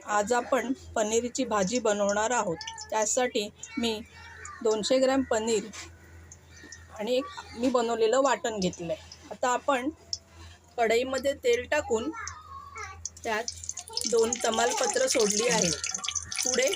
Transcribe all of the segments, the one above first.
आज आपण पनीरची भाजी बनवणार आहोत। त्यासाठी मी 200 ग्रॅम पनीर आणि मी बनवलेलं वाटण घेतलं आहे। आता आपण कढईमध्ये तेल टाकून त्यात 2 तमालपत्र सोडली आहेत। पुढे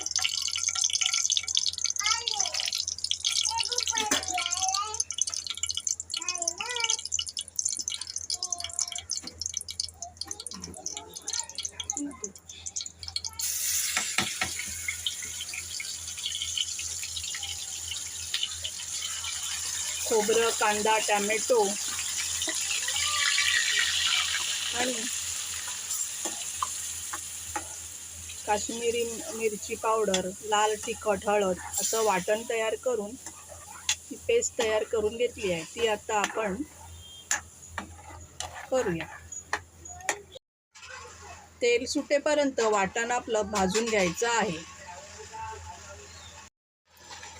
खोबरं, कांदा, टोमॅटो आणि काश्मीरी मिरची पावडर, लाल तिखट, हळद असं वाटण तयार करून ही पेस्ट तयार करून घेतली आहे। ती आता आपण करूया। तेल सुटेपर्यंत वाटण आपलं भाजून घ्यायचं आहे।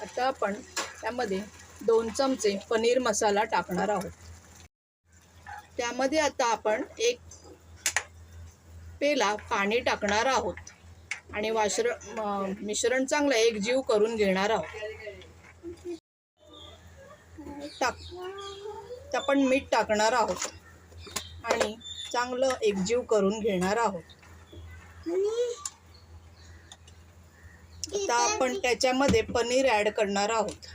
आता आपण त्यामध्ये 2 चमचे पनीर मसाला टाकणार आहोत। त्यामध्ये आता आपण 1 पेला पाणी टाकणार आहोत आणि मिश्रण चांगलं एकजीव करून घेणार आहोत। आपण मीठ टाकणार आहोत आणि चांगलं एकजीव करून घेणार आहोत। आता आपण त्याच्यामध्ये पनीर ॲड करणार आहोत।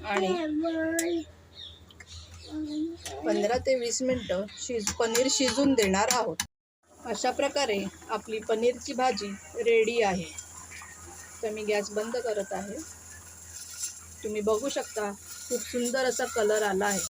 आणि 15 ते 20 मिनिटं पनीर शिजून देणार आहोत। अशा प्रकारे आपली पनीरची भाजी रेडी आहे। तर मी गॅस बंद करत आहे। तुम्ही बघू शकता खूप सुंदर असा कलर आला आहे।